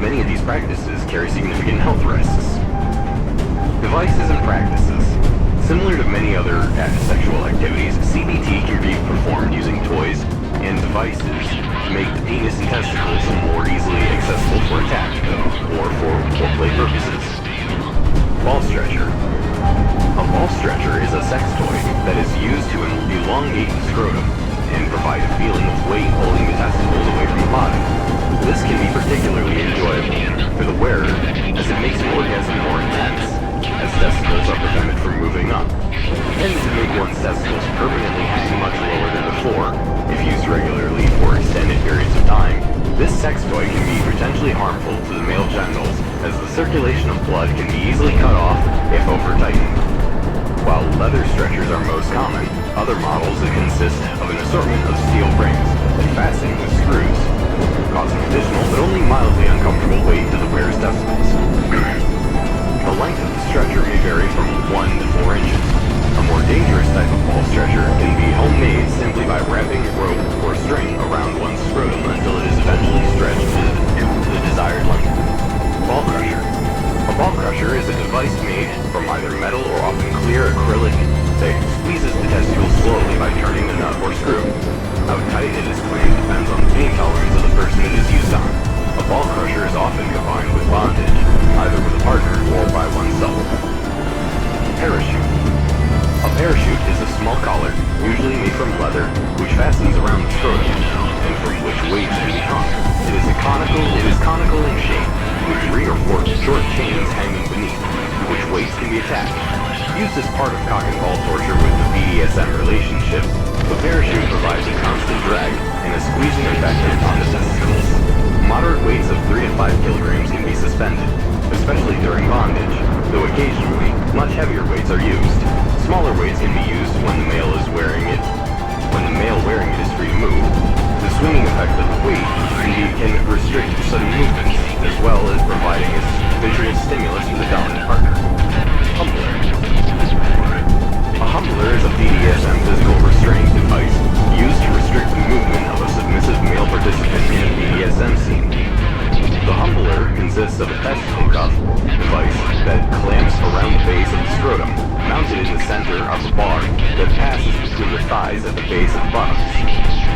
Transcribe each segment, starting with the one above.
Many of these practices carry significant health risks. Devices and practices. Similar to many other sexual activities, CBT can be performed using toys and devices to make the penis and testicles more easily accessible for attack or for foreplay purposes. Ball stretcher. A ball stretcher is a sex toy that is used to elongate the scrotum and provide a feeling of weight holding the testicles away from the body. This can be particularly enjoyable for the wearer as it makes an orgasm more intense, as testicles are prevented from moving up. It tends to make one's testicles permanently hang much lower than before. If used regularly for extended periods of time, this sex toy can be potentially harmful to the male genitals, as the circulation of blood can be easily cut off if over-tightened. While leather stretchers are most common, other models consist of an assortment of steel rings that fasten with screws, causing additional but only mildly uncomfortable weight to the wearer's testicles. The length of the stretcher may vary from 1 to 4 inches. A more dangerous type of ball stretcher can be homemade simply by wrapping rope or string around one's scrotum until it is eventually stretched to the desired length. Ball crusher. A ball crusher is a device made from either metal or often clear acrylic that squeezes the testicle slowly by turning the nut or screw. How tight it is claimed depends on the pain tolerance of the person it is used on. A ball crusher is often combined with bondage, either with a partner or by oneself. Parachute. A parachute is a small collar, usually made from leather, which fastens around the scrotum, and from which weights can be hung. It is conical in shape, with 3 or 4 short chains hanging beneath, which weights can be attached. Used as part of cock and ball torture with the BDSM relationship, the parachute provides a constant drag and a squeezing effect on the testicles. Moderate weights of 3 to 5 kilograms can be suspended, especially during bondage, though occasionally much heavier weights are used. Smaller weights can be used when the male wearing it is free to move. The swinging effect of the weight can restrict sudden movements, as well as providing a visual stimulus to the dominant partner. Humbler. A humbler is a BDSM physical restraint device used to restrict the movement of a submissive male participant in a BDSM scene. The humbler consists of a testicle cuff device that clamps around the base of the scrotum, mounted in the center of a bar that passes between the thighs at the base of the buttocks.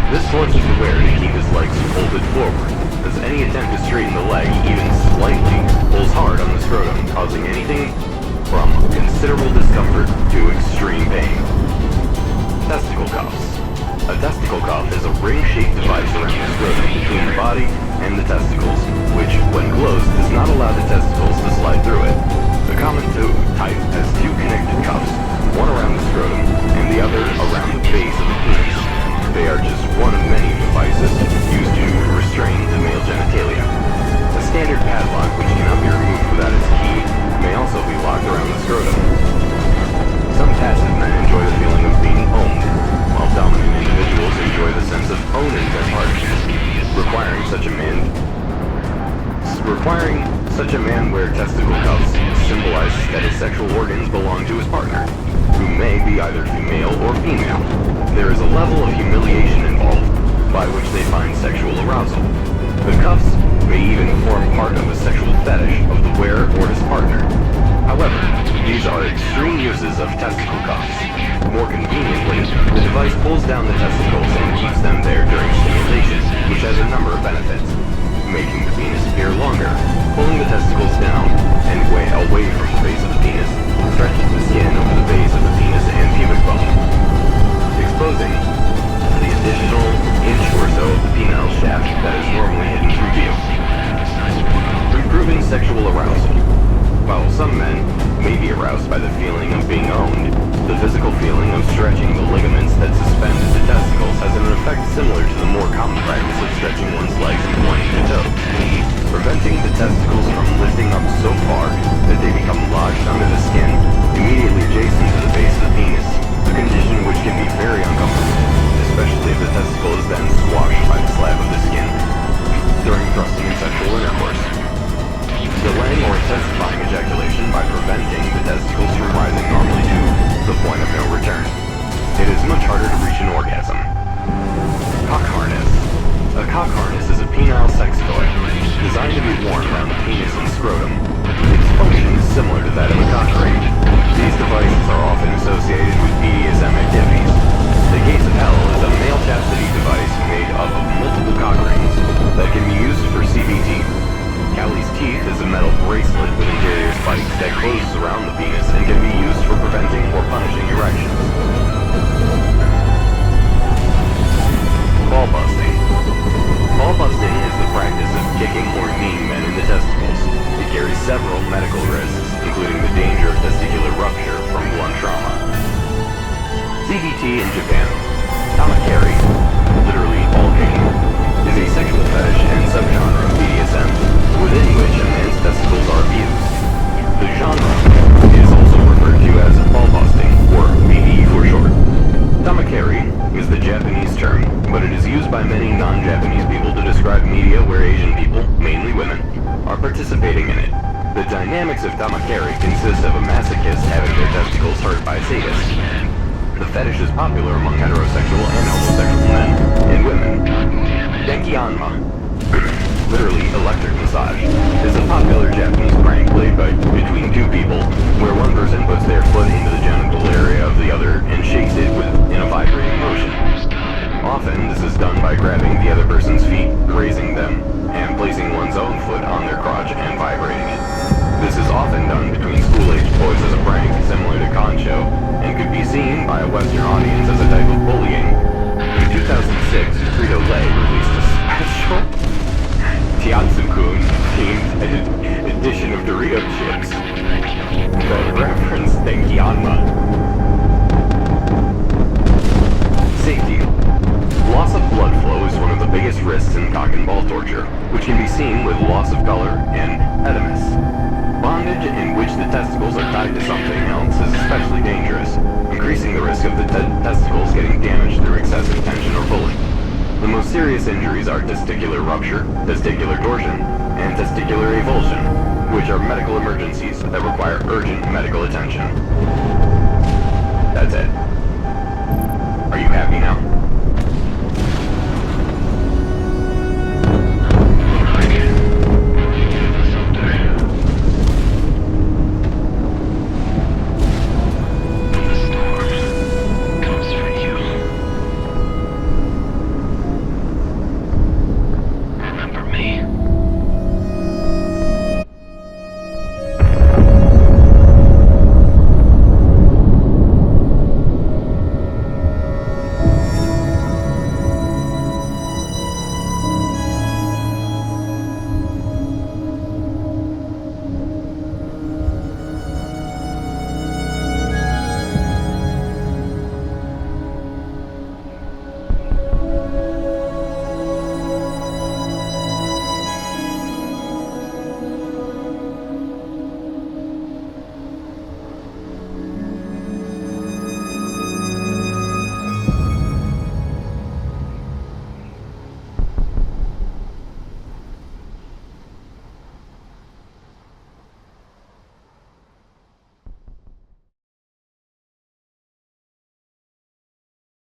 This forces the wearer to keep his legs folded forward, as any attempt to straighten the leg even slightly pulls hard on the scrotum, causing anything from considerable discomfort to extreme pain. Testicle cuffs. A testicle cuff is a ring-shaped device around the scrotum between the body and the testicles, which, when closed, does not allow the testicles to slide through it. The common type has 2 connected cuffs, one around the scrotum and the other around the base of the penis. They are just one of many devices used to restrain the male genitalia. A standard padlock, which cannot be removed without its key, may also be locked around the scrotum. Some passive men enjoy the feeling of being owned, while dominant individuals enjoy the sense of owning their partner. Requiring such a man wear testicle cuffs symbolizes that his sexual organs belong to his partner, who may be either male or female. There is a level of humiliation involved, by which they find sexual arousal. The cuffs may even form part of a sexual fetish of the wearer or his partner. However, these are extreme uses of testicle cuffs. More conveniently, the device pulls down the testicles and keeps them there during stimulation, which has a number of benefits. Making the penis appear longer, pulling the testicles down and away from the base of the penis, stretches the skin over the base of the penis and pubic bone, exposing the additional inch or so of the penile shaft that is normally hidden from view. Improving sexual arousal. While some men may be aroused by the feeling of being owned, the physical feeling of stretching the ligaments that suspend the testicles has an effect similar to the more common practice of stretching one's legs and pointing the toes, preventing the testicles from lifting up so far that they become lodged under the skin, immediately adjacent to the base of the penis, a condition which can be very uncomfortable, especially if the testicle is then squashed by the slab of the skin during thrusting and sexual intercourse. Delaying or intensifying ejaculation by preventing the testicles from rising normally to the point of no return. It is much harder to reach an orgasm. Cock harness. A cock harness is a penile sex toy designed to be worn around teeth is a metal bracelet with interior spikes that closes around the penis and can be used for preventing or punishing erections. Ball busting. Ball busting is the practice of kicking or kneeing men in the testicles. It carries several medical risks, including the danger of testicular rupture from blunt trauma. CBT in Japan. Tamakeri, literally ball kicking, is a sexual fetish and subgenre of BDSM, within which a man's testicles are abused. The genre is also referred to as ball busting, or BD for short. Tamakeri is the Japanese term, but it is used by many non-Japanese people to describe media where Asian people, mainly women, are participating in it. The dynamics of tamakeri consist of a masochist having their testicles hurt by a sadist. The fetish is popular among heterosexual and homosexual men and women. Denki-anma, literally electric massage, is a popular Japanese prank played between two people, where one person puts their foot into the genital area of the other and shakes it in a vibrating motion. Often, this is done by grabbing the other person's feet, raising them, and placing one's own foot on their crotch and vibrating it. This is often done between school-aged boys as a prank, similar to concho, and could be seen by a Western audience as a type of bullying. In 2006, Frito-Lay released a special Tiatsu-kun-themed edition of Dorito chips that referenced Denki-anma. Safety. Loss of blood flow is one of the biggest risks in cock and ball torture, which can be seen with loss of color and edemas. Bondage in which the testicles are tied to something else is especially dangerous, increasing the risk of the testicles getting damaged through excessive tension or pulling. The most serious injuries are testicular rupture, testicular torsion, and testicular avulsion, which are medical emergencies that require urgent medical attention. That's it. Are you happy now?